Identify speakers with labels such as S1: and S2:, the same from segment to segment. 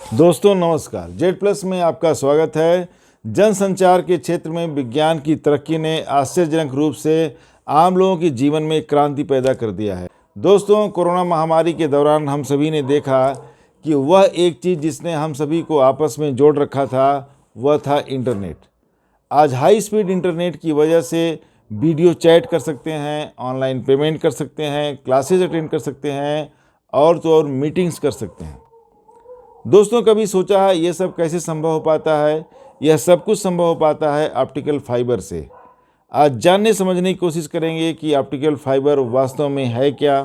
S1: दोस्तों नमस्कार। Z plus में आपका स्वागत है। जनसंचार के क्षेत्र में विज्ञान की तरक्की ने आश्चर्यजनक रूप से आम लोगों के जीवन में क्रांति पैदा कर दिया है। दोस्तों, कोरोना महामारी के दौरान हम सभी ने देखा कि वह एक चीज़ जिसने हम सभी को आपस में जोड़ रखा था वह था इंटरनेट। आज हाई स्पीड इंटरनेट की वजह से वीडियो चैट कर सकते हैं, ऑनलाइन पेमेंट कर सकते हैं, क्लासेस अटेंड कर सकते हैं और तो और मीटिंग्स कर सकते हैं। दोस्तों, कभी सोचा है ये सब कैसे संभव हो पाता है? यह सब कुछ संभव हो पाता है ऑप्टिकल फाइबर से। आज जानने समझने की कोशिश करेंगे कि ऑप्टिकल फाइबर वास्तव में है क्या,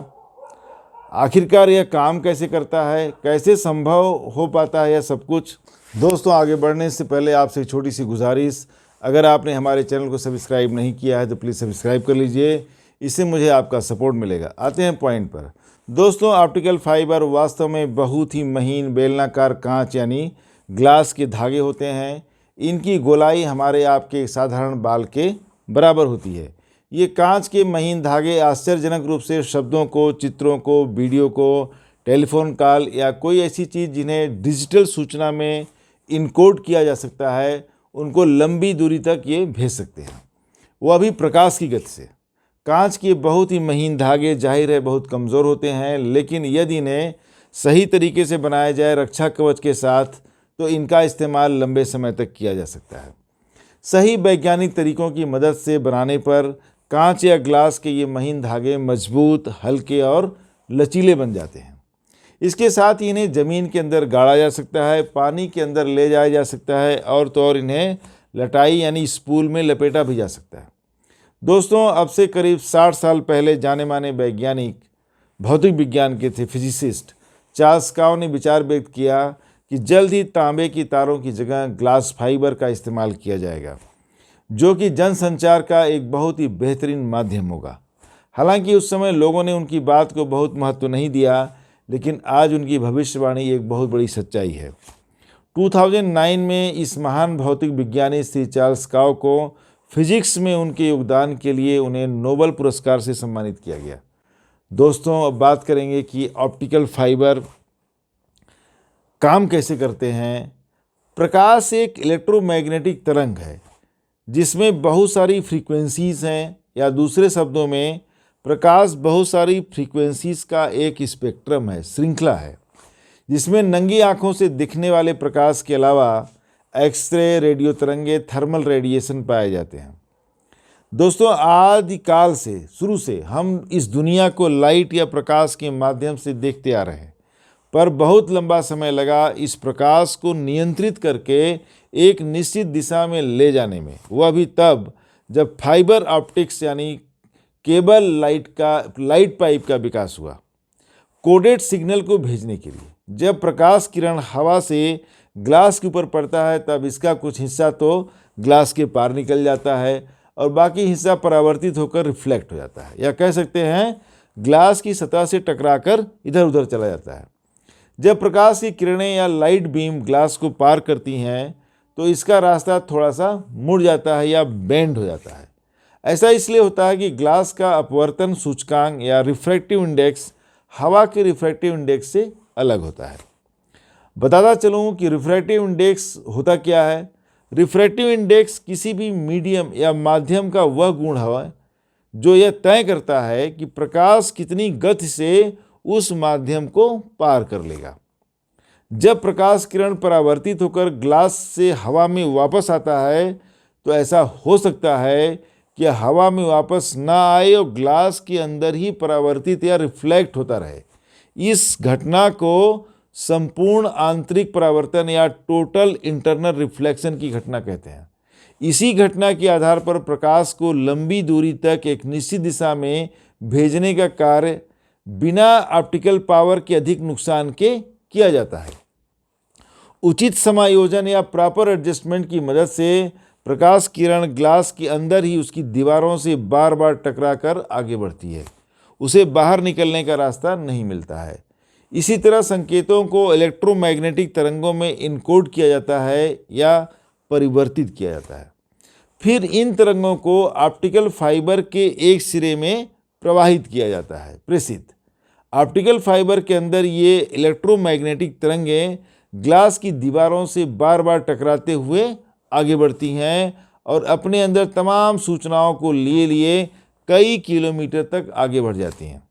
S1: आखिरकार यह काम कैसे करता है, कैसे संभव हो पाता है यह सब कुछ। दोस्तों, आगे बढ़ने से पहले आपसे एक छोटी सी गुजारिश, अगर आपने हमारे चैनल को सब्सक्राइब नहीं किया है तो प्लीज़ सब्सक्राइब कर लीजिए, इससे मुझे आपका सपोर्ट मिलेगा। आते हैं पॉइंट पर। दोस्तों, ऑप्टिकल फाइबर वास्तव में बहुत ही महीन बेलनाकार कांच यानी ग्लास के धागे होते हैं। इनकी गोलाई हमारे आपके साधारण बाल के बराबर होती है। ये कांच के महीन धागे आश्चर्यजनक रूप से शब्दों को, चित्रों को, वीडियो को, टेलीफोन कॉल या कोई ऐसी चीज़ जिन्हें डिजिटल सूचना में इनकोड किया जा सकता है, उनको लंबी दूरी तक ये भेज सकते हैं, वो अभी प्रकाश की गति से। कांच के बहुत ही महीन धागे जाहिर है बहुत कमज़ोर होते हैं, लेकिन यदि इन्हें सही तरीके से बनाया जाए रक्षा कवच के साथ तो इनका इस्तेमाल लंबे समय तक किया जा सकता है। सही वैज्ञानिक तरीकों की मदद से बनाने पर कांच या ग्लास के ये महीन धागे मजबूत, हल्के और लचीले बन जाते हैं। इसके साथ ही इन्हें ज़मीन के अंदर गाड़ा जा सकता है, पानी के अंदर ले जाया जा सकता है और तो और इन्हें लटाई यानी स्पूल में लपेटा भी जा सकता है। दोस्तों, अब से करीब 60 साल पहले जाने माने वैज्ञानिक भौतिक विज्ञान के थे फिजिसिस्ट चार्ल्स काव ने विचार व्यक्त किया कि जल्द ही तांबे की तारों की जगह ग्लास फाइबर का इस्तेमाल किया जाएगा, जो कि जनसंचार का एक बहुत ही बेहतरीन माध्यम होगा। हालांकि उस समय लोगों ने उनकी बात को बहुत महत्व नहीं दिया, लेकिन आज उनकी भविष्यवाणी एक बहुत बड़ी सच्चाई है। 2009 में इस महान भौतिक विज्ञानी श्री चार्ल्स काव को फिजिक्स में उनके योगदान के लिए उन्हें नोबेल पुरस्कार से सम्मानित किया गया। दोस्तों, अब बात करेंगे कि ऑप्टिकल फाइबर काम कैसे करते हैं। प्रकाश एक इलेक्ट्रोमैग्नेटिक तरंग है जिसमें बहुत सारी फ्रीक्वेंसीज़ हैं, या दूसरे शब्दों में प्रकाश बहुत सारी फ्रीक्वेंसीज़ का एक स्पेक्ट्रम है, श्रृंखला है, जिसमें नंगी आँखों से दिखने वाले प्रकाश के अलावा एक्सरे, रेडियो तरंगे, थर्मल रेडिएशन पाए जाते हैं। दोस्तों, आदिकाल से शुरू से हम इस दुनिया को लाइट या प्रकाश के माध्यम से देखते आ रहे हैं, पर बहुत लंबा समय लगा इस प्रकाश को नियंत्रित करके एक निश्चित दिशा में ले जाने में। वह भी तब जब फाइबर ऑप्टिक्स यानी केबल लाइट पाइप का विकास हुआ, कोडेड सिग्नल को भेजने के लिए। जब प्रकाश किरण हवा से ग्लास के ऊपर पड़ता है तब इसका कुछ हिस्सा तो ग्लास के पार निकल जाता है और बाकी हिस्सा परावर्तित होकर रिफ्लेक्ट हो जाता है, या कह सकते हैं ग्लास की सतह से टकराकर इधर उधर चला जाता है। जब प्रकाश की किरणें या लाइट बीम ग्लास को पार करती हैं तो इसका रास्ता थोड़ा सा मुड़ जाता है या बेंड हो जाता है। ऐसा इसलिए होता है कि ग्लास का अपवर्तन सूचकांक या रिफ्रैक्टिव इंडेक्स हवा के रिफ्रैक्टिव इंडेक्स से अलग होता है। बताता चलूँ कि रिफ्रैक्टिव इंडेक्स होता क्या है। रिफ्रैक्टिव इंडेक्स किसी भी मीडियम या माध्यम का वह गुण है जो यह तय करता है कि प्रकाश कितनी गति से उस माध्यम को पार कर लेगा। जब प्रकाश किरण परावर्तित होकर ग्लास से हवा में वापस आता है तो ऐसा हो सकता है कि हवा में वापस ना आए और ग्लास के अंदर ही परावर्तित या रिफ्लेक्ट होता रहे। इस घटना को संपूर्ण आंतरिक परावर्तन या टोटल इंटरनल रिफ्लेक्शन की घटना कहते हैं। इसी घटना के आधार पर प्रकाश को लंबी दूरी तक एक निश्चित दिशा में भेजने का कार्य बिना ऑप्टिकल पावर के अधिक नुकसान के किया जाता है। उचित समायोजन या प्रॉपर एडजस्टमेंट की मदद से प्रकाश किरण ग्लास के अंदर ही उसकी दीवारों से बार बार टकराकर आगे बढ़ती है, उसे बाहर निकलने का रास्ता नहीं मिलता है। इसी तरह संकेतों को इलेक्ट्रोमैग्नेटिक तरंगों में इनकोड किया जाता है या परिवर्तित किया जाता है। फिर इन तरंगों को ऑप्टिकल फाइबर के एक सिरे में प्रवाहित किया जाता है, प्रेषित। ऑप्टिकल फाइबर के अंदर ये इलेक्ट्रोमैग्नेटिक तरंगें ग्लास की दीवारों से बार बार टकराते हुए आगे बढ़ती हैं और अपने अंदर तमाम सूचनाओं को लिए लिए कई किलोमीटर तक आगे बढ़ जाती हैं।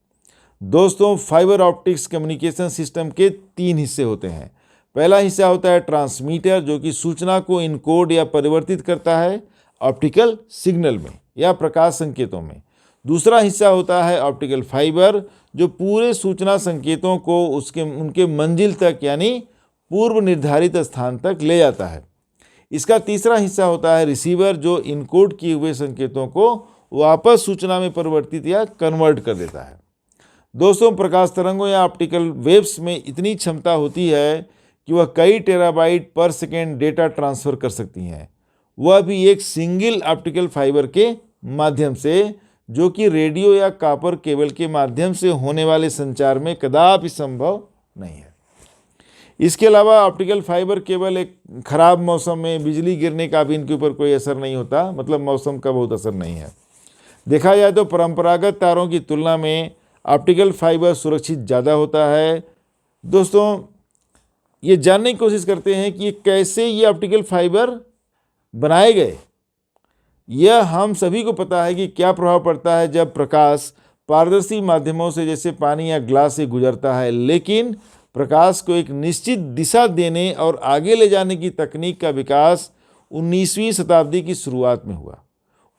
S1: दोस्तों, फाइबर ऑप्टिक्स कम्युनिकेशन सिस्टम के 3 हिस्से होते हैं। पहला हिस्सा होता है ट्रांसमीटर, जो कि सूचना को इनकोड या परिवर्तित करता है ऑप्टिकल सिग्नल में या प्रकाश संकेतों में। दूसरा हिस्सा होता है ऑप्टिकल फाइबर, जो पूरे सूचना संकेतों को उनके मंजिल तक यानी पूर्व निर्धारित स्थान तक ले जाता है। इसका तीसरा हिस्सा होता है रिसीवर, जो इनकोड किए हुए संकेतों को वापस सूचना में परिवर्तित या कन्वर्ट कर देता है। दोस्तों, प्रकाश तरंगों या ऑप्टिकल वेव्स में इतनी क्षमता होती है कि वह कई टेराबाइट पर सेकेंड डेटा ट्रांसफ़र कर सकती हैं, वह भी एक सिंगल ऑप्टिकल फाइबर के माध्यम से, जो कि रेडियो या कॉपर केबल के माध्यम से होने वाले संचार में कदापि संभव नहीं है। इसके अलावा ऑप्टिकल फाइबर केबल एक खराब मौसम में बिजली गिरने का भी इनके ऊपर कोई असर नहीं होता, मतलब मौसम का बहुत असर नहीं है। देखा जाए तो परंपरागत तारों की तुलना में ऑप्टिकल फाइबर सुरक्षित ज़्यादा होता है। दोस्तों, ये जानने की कोशिश करते हैं कि कैसे ये ऑप्टिकल फाइबर बनाए गए। यह हम सभी को पता है कि क्या प्रभाव पड़ता है जब प्रकाश पारदर्शी माध्यमों से जैसे पानी या ग्लास से गुजरता है, लेकिन प्रकाश को एक निश्चित दिशा देने और आगे ले जाने की तकनीक का विकास 19वीं शताब्दी की शुरुआत में हुआ।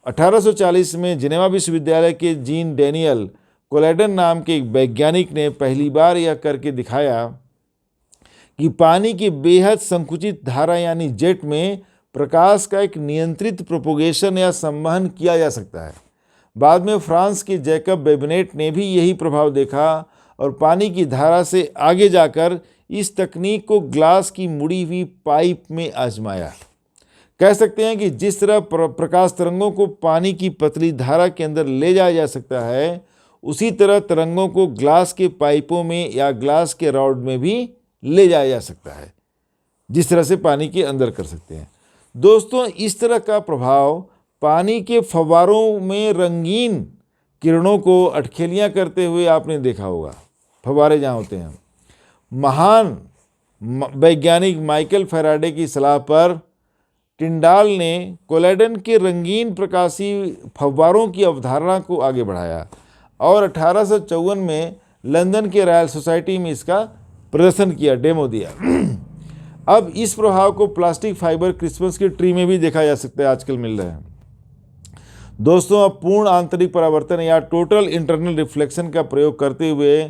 S1: 1840 में जिनेवा विश्वविद्यालय के जीन डैनियल कोलेडन नाम के एक वैज्ञानिक ने पहली बार यह करके दिखाया कि पानी की बेहद संकुचित धारा यानी जेट में प्रकाश का एक नियंत्रित प्रोपोगेशन या संवहन किया जा सकता है। बाद में फ्रांस के जैकब बेबनेट ने भी यही प्रभाव देखा और पानी की धारा से आगे जाकर इस तकनीक को ग्लास की मुड़ी हुई पाइप में आजमाया। कह सकते हैं कि जिस तरह प्रकाश तरंगों को पानी की पतली धारा के अंदर ले जाया जा सकता है, उसी तरह तरंगों को ग्लास के पाइपों में या ग्लास के रॉड में भी ले जाया जा सकता है, जिस तरह से पानी के अंदर कर सकते हैं। दोस्तों, इस तरह का प्रभाव पानी के फव्वारों में रंगीन किरणों को अटखेलियाँ करते हुए आपने देखा होगा, फव्वारे जहाँ होते हैं। महान वैज्ञानिक माइकल फैराडे की सलाह पर टिंडाल ने कोलेडन के रंगीन प्रकाशी फव्वारों की अवधारणा को आगे बढ़ाया और 1854 में लंदन के रॉयल सोसाइटी में इसका प्रदर्शन किया, डेमो दिया। अब इस प्रभाव को प्लास्टिक फाइबर क्रिसमस के ट्री में भी देखा जा सकता है, आजकल मिल रहे हैं। दोस्तों, अब पूर्ण आंतरिक परावर्तन या टोटल इंटरनल रिफ्लेक्शन का प्रयोग करते हुए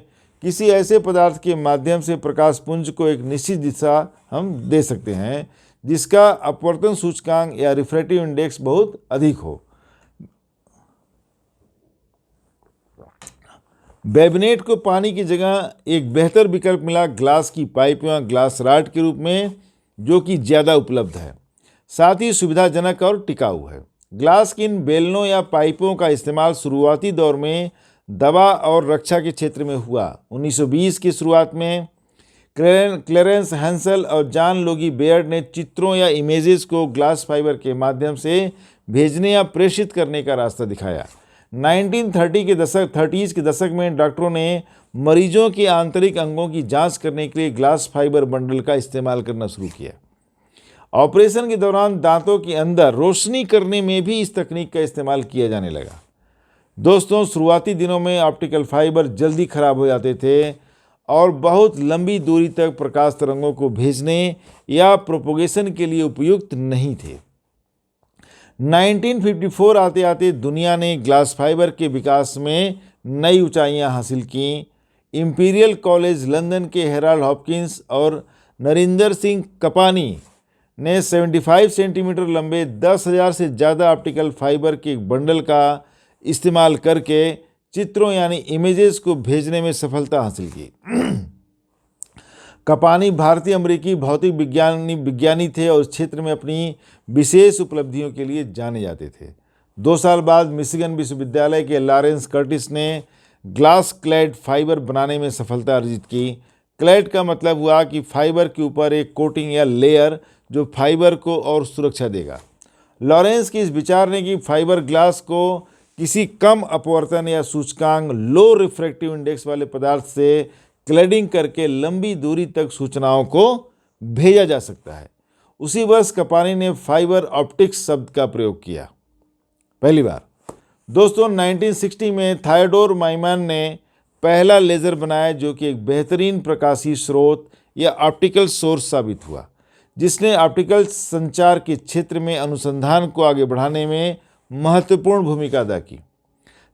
S1: किसी ऐसे पदार्थ के माध्यम से प्रकाश पुंज को एक निश्चित दिशा हम दे सकते हैं जिसका अपवर्तन सूचकांक या रिफ्रैक्टिव इंडेक्स बहुत अधिक हो। बेबनेट को पानी की जगह एक बेहतर विकल्प मिला ग्लास की पाइप या ग्लास रॉड के रूप में, जो कि ज़्यादा उपलब्ध है, साथ ही सुविधाजनक और टिकाऊ है। ग्लास की इन बेलनों या पाइपों का इस्तेमाल शुरुआती दौर में दवा और रक्षा के क्षेत्र में हुआ। 1920 की शुरुआत में क्लेरेंस हैंसल और जॉन लोगी बेयर्ड ने चित्रों या इमेजेस को ग्लास फाइबर के माध्यम से भेजने या प्रेषित करने का रास्ता दिखाया। 1930 के दशक में डॉक्टरों ने मरीजों के आंतरिक अंगों की जांच करने के लिए ग्लास फाइबर बंडल का इस्तेमाल करना शुरू किया। ऑपरेशन के दौरान दांतों के अंदर रोशनी करने में भी इस तकनीक का इस्तेमाल किया जाने लगा। दोस्तों, शुरुआती दिनों में ऑप्टिकल फाइबर जल्दी खराब हो जाते थे और बहुत लंबी दूरी तक प्रकाश तरंगों को भेजने या प्रोपोगेशन के लिए उपयुक्त नहीं थे। 1954 आते आते दुनिया ने ग्लास फाइबर के विकास में नई ऊंचाइयां हासिल की। इंपीरियल कॉलेज लंदन के हेराल्ड हॉपकिंस और नरिंदर सिंह कपानी ने 75 सेंटीमीटर लंबे 10,000 से ज़्यादा ऑप्टिकल फाइबर के एक बंडल का इस्तेमाल करके चित्रों यानी इमेजेस को भेजने में सफलता हासिल की। कपानी भारतीय अमेरिकी भौतिक विज्ञानी थे और इस क्षेत्र में अपनी विशेष उपलब्धियों के लिए जाने जाते थे। 2 साल बाद मिशिगन विश्वविद्यालय के लॉरेंस कर्टिस ने ग्लास क्लैड फाइबर बनाने में सफलता अर्जित की। क्लैड का मतलब हुआ कि फाइबर के ऊपर एक कोटिंग या लेयर जो फाइबर को और सुरक्षा देगा। लॉरेंस के इस विचार ने कि फाइबर ग्लास को किसी कम अपवर्तन या सूचकांक लो रिफ्रैक्टिव इंडेक्स वाले पदार्थ से क्लैडिंग करके लंबी दूरी तक सूचनाओं को भेजा जा सकता है। उसी वर्ष कपानी ने फाइबर ऑप्टिक्स शब्द का प्रयोग किया पहली बार। दोस्तों 1960 में थायोडोर माइमैन ने पहला लेज़र बनाया जो कि एक बेहतरीन प्रकाशीय स्रोत या ऑप्टिकल सोर्स साबित हुआ, जिसने ऑप्टिकल संचार के क्षेत्र में अनुसंधान को आगे बढ़ाने में महत्वपूर्ण भूमिका अदा की।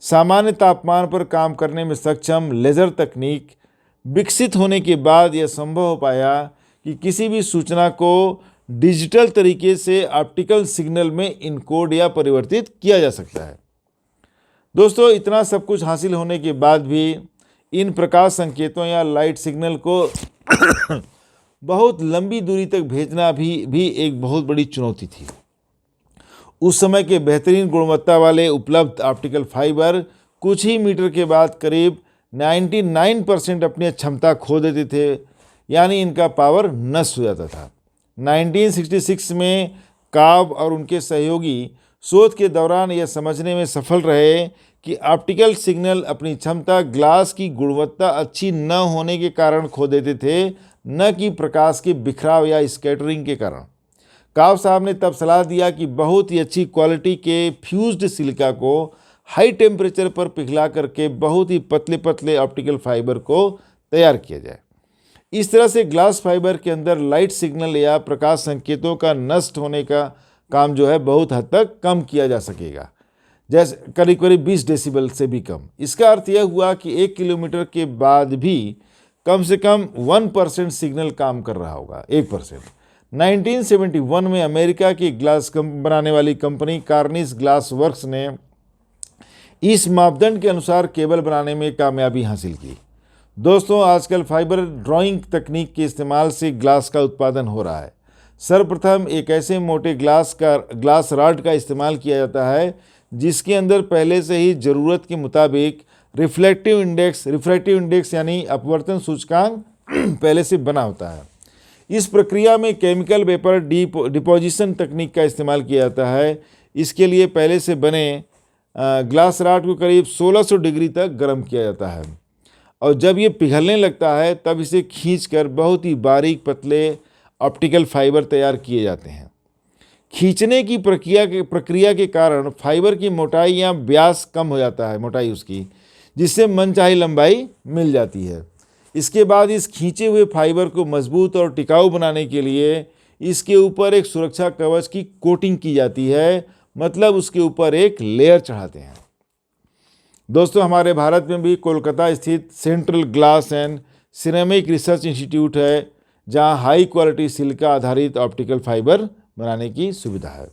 S1: सामान्य तापमान पर काम करने में सक्षम लेज़र तकनीक विकसित होने के बाद यह संभव हो पाया कि किसी भी सूचना को डिजिटल तरीके से ऑप्टिकल सिग्नल में इनकोड या परिवर्तित किया जा सकता है। दोस्तों इतना सब कुछ हासिल होने के बाद भी इन प्रकाश संकेतों या लाइट सिग्नल को बहुत लंबी दूरी तक भेजना भी एक बहुत बड़ी चुनौती थी। उस समय के बेहतरीन गुणवत्ता वाले उपलब्ध ऑप्टिकल फाइबर कुछ ही मीटर के बाद करीब 99% अपनी क्षमता खो देते थे, यानी इनका पावर नष्ट हो जाता था। 1966 में काब और उनके सहयोगी शोध के दौरान यह समझने में सफल रहे कि ऑप्टिकल सिग्नल अपनी क्षमता ग्लास की गुणवत्ता अच्छी न होने के कारण खो देते थे, न कि प्रकाश के बिखराव या स्कैटरिंग के कारण। काब साहब ने तब सलाह दिया कि बहुत ही अच्छी क्वालिटी के फ्यूज्ड सिलिका को हाई टेम्परेचर पर पिघला करके बहुत ही पतले पतले ऑप्टिकल फाइबर को तैयार किया जाए। इस तरह से ग्लास फाइबर के अंदर लाइट सिग्नल या प्रकाश संकेतों का नष्ट होने का काम जो है बहुत हद तक कम किया जा सकेगा, जैसे करीब करीब 20 डेसिबल से भी कम। इसका अर्थ यह हुआ कि 1 किलोमीटर के बाद भी कम से कम 1% सिग्नल काम कर रहा होगा, 1%। 1971 में अमेरिका की ग्लास बनाने वाली कंपनी कार्निस ग्लास वर्क्स ने इस मापदंड के अनुसार केबल बनाने में कामयाबी हासिल की। दोस्तों आजकल फाइबर ड्राइंग तकनीक के इस्तेमाल से ग्लास का उत्पादन हो रहा है। सर्वप्रथम एक ऐसे मोटे ग्लास रॉड का इस्तेमाल किया जाता है जिसके अंदर पहले से ही ज़रूरत के मुताबिक रिफ्रैक्टिव इंडेक्स यानी अपवर्तन सूचकांक पहले से बना होता है। इस प्रक्रिया में केमिकल वेपर डिपोजिशन तकनीक का इस्तेमाल किया जाता है। इसके लिए पहले से बने ग्लास रॉड को करीब 1600 डिग्री तक गर्म किया जाता है और जब ये पिघलने लगता है तब इसे खींचकर बहुत ही बारीक पतले ऑप्टिकल फाइबर तैयार किए जाते हैं। खींचने की प्रक्रिया के कारण फाइबर की मोटाई या व्यास कम हो जाता है, मोटाई उसकी, जिससे मनचाही लंबाई मिल जाती है। इसके बाद इस खींचे हुए फाइबर को मजबूत और टिकाऊ बनाने के लिए इसके ऊपर एक सुरक्षा कवच की कोटिंग की जाती है, मतलब उसके ऊपर एक लेयर चढ़ाते हैं। दोस्तों हमारे भारत में भी कोलकाता स्थित central glass and ceramic research institute है, जहां हाई क्वालिटी सिलिका आधारित ऑप्टिकल फाइबर बनाने की सुविधा है।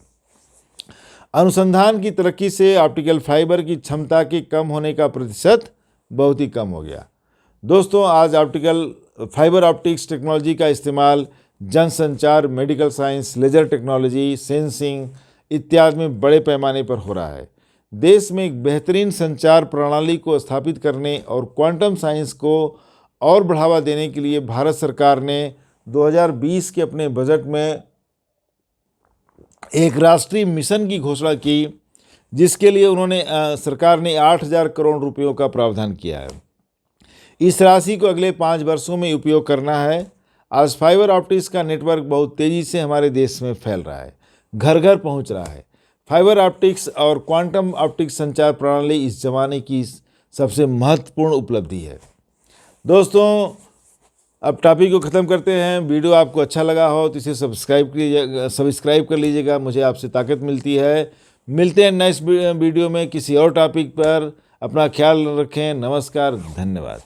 S1: अनुसंधान की तरक्की से ऑप्टिकल फाइबर की क्षमता के कम होने का प्रतिशत बहुत ही कम हो गया। दोस्तों आज ऑप्टिकल फाइबर ऑप्टिक्स टेक्नोलॉजी का इस्तेमाल जनसंचार, medical science, laser technology, sensing इत्यादि में बड़े पैमाने पर हो रहा है। देश में एक बेहतरीन संचार प्रणाली को स्थापित करने और क्वांटम साइंस को और बढ़ावा देने के लिए भारत सरकार ने 2020 के अपने बजट में एक राष्ट्रीय मिशन की घोषणा की, जिसके लिए सरकार ने 8,000 करोड़ रुपयों का प्रावधान किया है। इस राशि को अगले 5 वर्षों में उपयोग करना है। आज फाइबर ऑप्टिक्स का नेटवर्क बहुत तेज़ी से हमारे देश में फैल रहा है, घर घर पहुंच रहा है। फाइबर ऑप्टिक्स और क्वांटम ऑप्टिक्स संचार प्रणाली इस ज़माने की सबसे महत्वपूर्ण उपलब्धि है। दोस्तों अब टॉपिक को ख़त्म करते हैं। वीडियो आपको अच्छा लगा हो तो इसे सब्सक्राइब कर लीजिएगा, मुझे आपसे ताकत मिलती है। मिलते हैं नेक्स्ट वीडियो में किसी और टॉपिक पर। अपना ख्याल रखें। नमस्कार, धन्यवाद।